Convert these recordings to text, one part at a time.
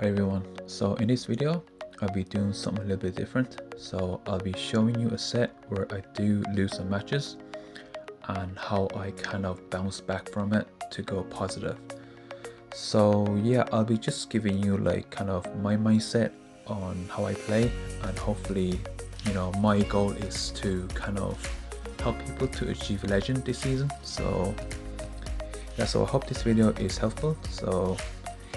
Hi everyone, so in this video I'll be doing something a little bit different. So I'll be showing you a set where I do lose some matches and how I kind of bounce back from it to go positive. So yeah, I'll be just giving you like kind of my mindset on how I play, and hopefully, my goal is to kind of help people to achieve legend this season. So yeah, so I hope this video is helpful. So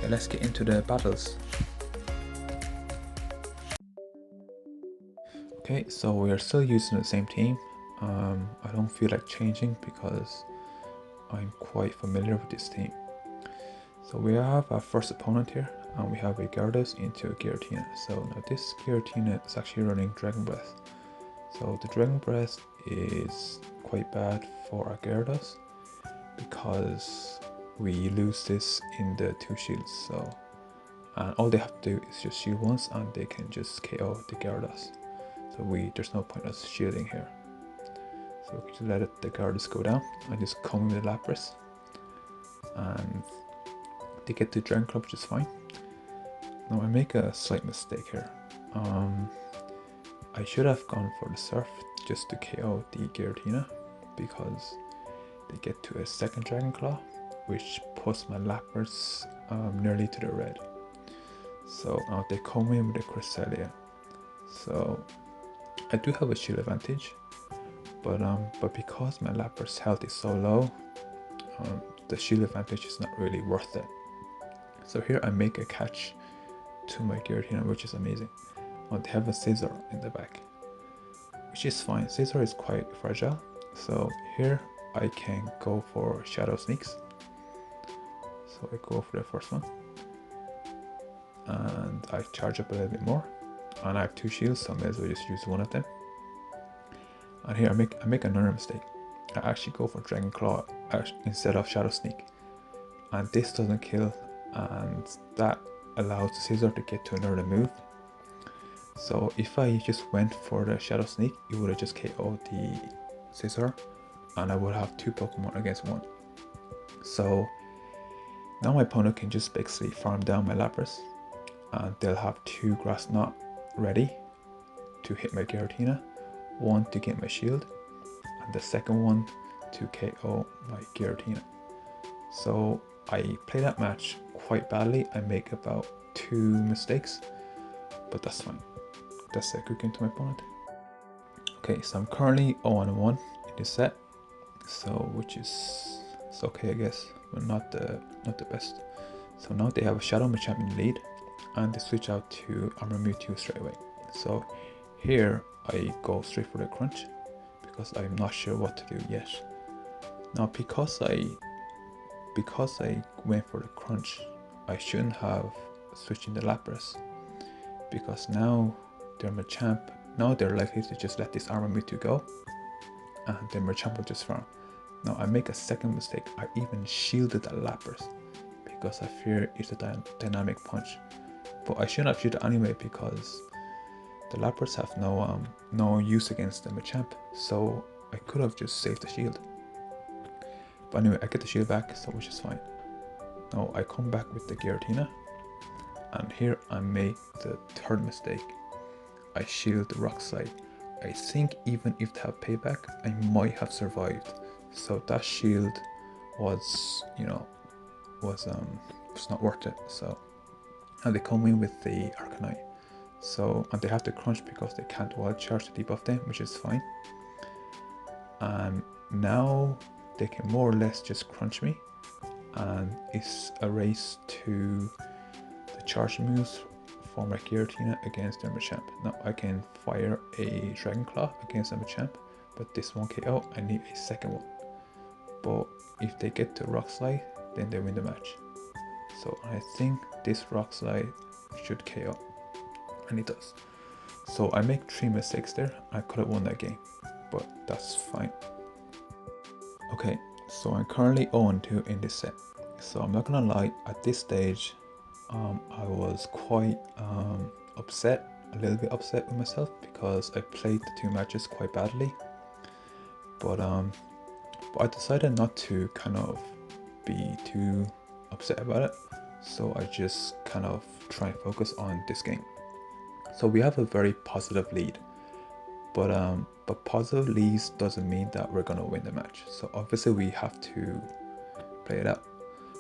yeah, let's get into the battles. Okay, so we are still using the same team. I don't feel like changing because I'm quite familiar with this team. So we have our first opponent here, and we have a Gyarados into a Giratina. So now this Giratina is actually running Dragon Breath. So the Dragon Breath is quite bad for our Gyarados because we lose this in the 2 shields. So and all they have to do is just shield once and they can just KO the Gyarados. So there's no point us shielding here. So we can just let the Gyarados go down and just come in with the Lapras. And they get the Dragon Club just fine. Now I make a slight mistake here. I should have gone for the Surf just to KO the Giratina because they get to a second Dragon Claw, which puts my Lapras nearly to the red. So now they come in with the Cresselia. So I do have a shield advantage, but because my Lapras health is so low, the shield advantage is not really worth it. So here I make a catch to my Giratina, which is amazing. They have a Scissor in the back, which is fine. Scissor is quite fragile, so here I can go for Shadow Sneaks. So I go for the first one, and I charge up a little bit more, and I have 2 shields, so I may as well just use one of them. And here I make another mistake. I actually go for Dragon Claw instead of Shadow Sneak, and this doesn't kill, and that allows the Scissor to get to another move. So if I just went for the Shadow Sneak, it would have just KO'd the Scissor, and I would have 2 Pokemon against 1. So now my opponent can just basically farm down my Lapras, and they'll have 2 Grass Knot ready to hit my Giratina, 1 to get my shield, and the second one to KO my Giratina. So I play that match quite badly. I make about 2 mistakes, but that's fine. That's a good game to my opponent. Okay, so I'm currently 0-1 in this set, so which is it's okay, I guess, but not the best. So now they have a Shadow Machamp in the lead, and they switch out to Armor Mewtwo straight away. So here I go straight for the crunch because I'm not sure what to do yet. Now because I went for the crunch, I shouldn't have switched in the Lapras, because now their Machamp, now they're likely to just let this Armor Mewtwo go, and then Machamp will just farm. Now I make a second mistake. I even shielded the Lapras because I fear it's a dynamic punch, but I shouldn't have shielded anyway because the Lapras have no use against the Machamp, so I could have just saved the shield. But anyway, I get the shield back, so which is fine. Now I come back with the Giratina, and here I make the third mistake. I shield the Rock Slide. I think even if they have payback, I might have survived. So that shield was not worth it. So and they come in with the Arcanine. So and they have to crunch because they can't wild charge to debuff them, which is fine. And now they can more or less just crunch me, and it's a race to the charge moves for my Giratina against their Machamp. Now I can fire a Dragon Claw against a Machamp, but this won't KO. I need a second one. But if they get to Rock Slide, then they win the match. So I think this Rock Slide should KO, and it does. So I make 3 mistakes there. I could have won that game, but that's fine. Okay, so I'm currently 0-2 in this set. So I'm not gonna lie, at this stage, I was quite a little bit upset with myself because I played the 2 matches quite badly. But I decided not to kind of be too upset about it. so I just kind of try and focus on this game. So we have a very positive lead, but positive leads doesn't mean that we're gonna win the match. So obviously we have to play it out.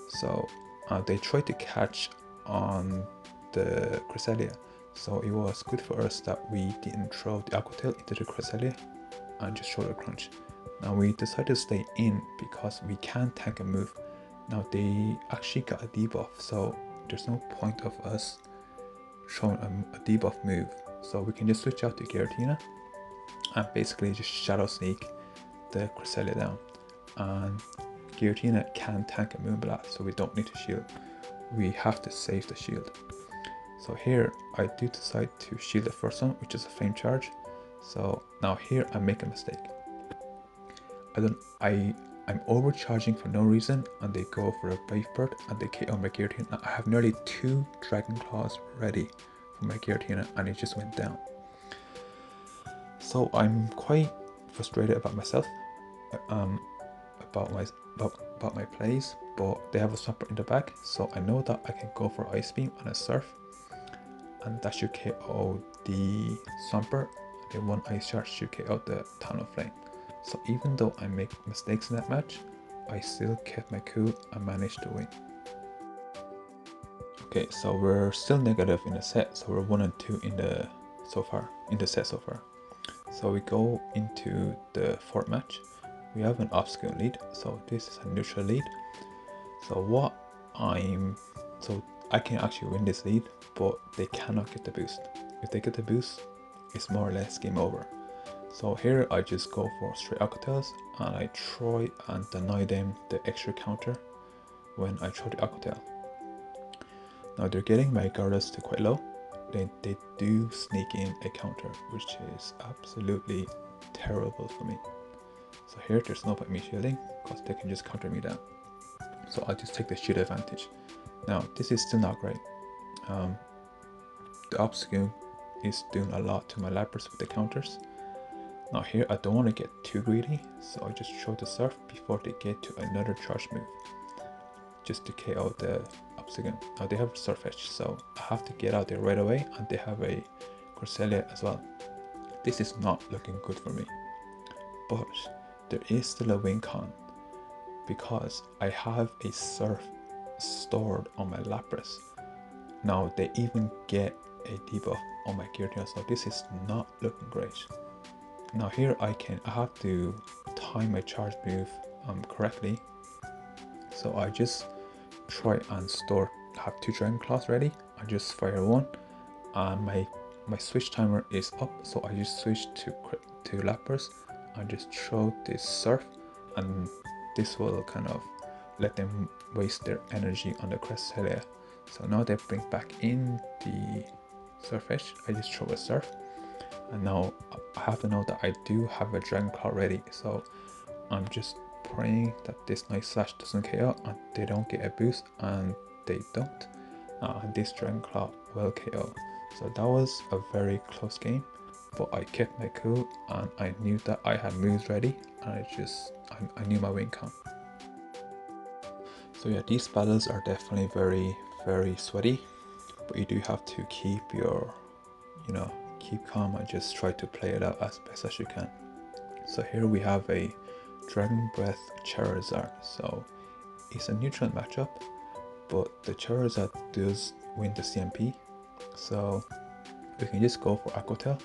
So they tried to catch on the Cresselia, so it was good for us that we didn't throw the Aqua Tail into the Cresselia and just throw the Crunch. Now we decided to stay in because we can tank a move. Now they actually got a debuff, so there's no point of us throwing a debuff move. So we can just switch out to Giratina and basically just Shadow Sneak the Cresselia down. And Giratina can tank a Moonblast, so we don't need to shield. We have to save the shield. So here I do decide to shield the first one, which is a Flame Charge. So now here I make a mistake. I'm overcharging for no reason, and they go for a Brave Bird and they KO my Giratina. Now I have nearly 2 Dragon Claws ready for my Giratina and it just went down. So I'm quite frustrated about myself, about my plays, but they have a Swampert in the back, so I know that I can go for Ice Beam and a Surf, and that should KO the Swampert, and then one Ice Charge should KO the Tunnel Flame. So even though I make mistakes in that match, I still kept my cool and managed to win. Okay, so we're still negative in the set, so we're 1 and 2 in the set so far. So we go into the fourth match. We have an obstacle lead, so this is a neutral lead. So I can actually win this lead, but they cannot get the boost. If they get the boost, it's more or less game over. So here I just go for straight Aqua Tails and I try and deny them the extra counter when I throw the Aqua Tail. Now they're getting my Gyarados to quite low. Then they do sneak in a counter, which is absolutely terrible for me. So here there's no point me shielding because they can just counter me down. So I'll just take the shield advantage. Now this is still not great. The obstacle is doing a lot to my Lapras with the counters. Now here I don't want to get too greedy, so I just throw the Surf before they get to another charge move, just to KO the obstacle. Now they have Surf Edge, so I have to get out there right away, and they have a Cresselia as well. This is not looking good for me, but there is still a win con because I have a Surf stored on my Lapras. Now they even get a debuff on my Giratina, so this is not looking great. Now here I have to time my charge move correctly, so I just try and have 2 Dragon Claws ready. I just fire 1 and my switch timer is up, so I just switch to Lapras and just throw this Surf, and this will kind of let them waste their energy on the Cresselia. So now they bring back in the Surf Edge, I just throw a Surf, and now I have to know that I do have a Dragon Claw ready, so I'm just praying that this Night Slash doesn't KO and they don't get a boost, and they don't, and this Dragon Claw will KO. So that was a very close game, but I kept my cool and I knew that I had moves ready, and I knew my win count. So yeah, these battles are definitely very sweaty, but you do have to keep your, keep calm and just try to play it out as best as you can. So here we have a Dragon Breath Charizard. So it's a neutral matchup, but the Charizard does win the CMP. So we can just go for Aqua Tail,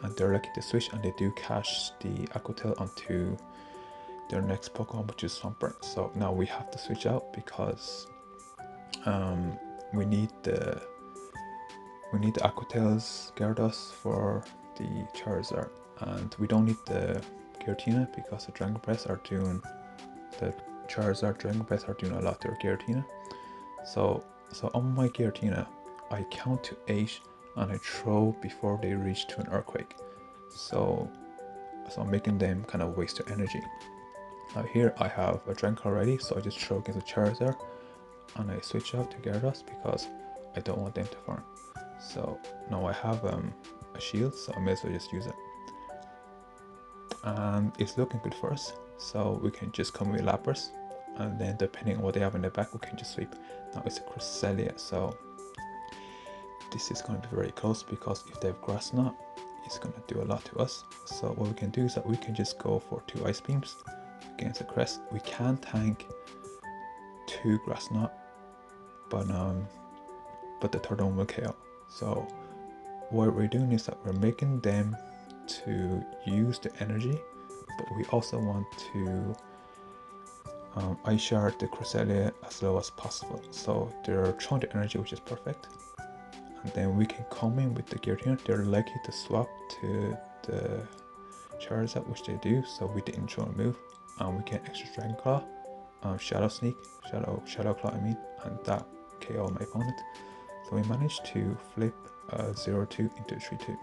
and they're lucky to switch, and they do cash the Aqua Tail onto their next Pokemon, which is Swampert. So now we have to switch out because we need the Aqua Tail's Gyarados for the Charizard, and we don't need the Giratina because the Dragon Breath are doing a lot to our Giratina. So on my Giratina, I count to 8 and I throw before they reach to an Earthquake. So I'm making them kind of waste their energy. Now here I have a Dragon Claw ready, so I just throw against the Charizard and I switch out to Gyarados because I don't want them to farm. So now I have a shield, so I may as well just use it. And it's looking good for us, so we can just come with Lapras and then depending on what they have in the back, we can just sweep. Now it's a Cresselia, so this is going to be very close, because if they have Grass Knot, it's going to do a lot to us. So what we can do is that we can just go for 2 Ice Beams against the Crest. We can tank 2 Grass Knot, but the third one will KO. So what we're doing is that we're making them to use the energy, but we also want to Ice Shard the Cresselia as low as possible. So they're throwing the energy, which is perfect. And then we can come in with the Giratina. They're likely to swap to the Charizard, which they do. So we didn't throw a move, and we get extra Dragon Claw, Shadow Sneak, Shadow Claw, I mean, and that KO my opponent. So we managed to flip 0-2 into 3-2.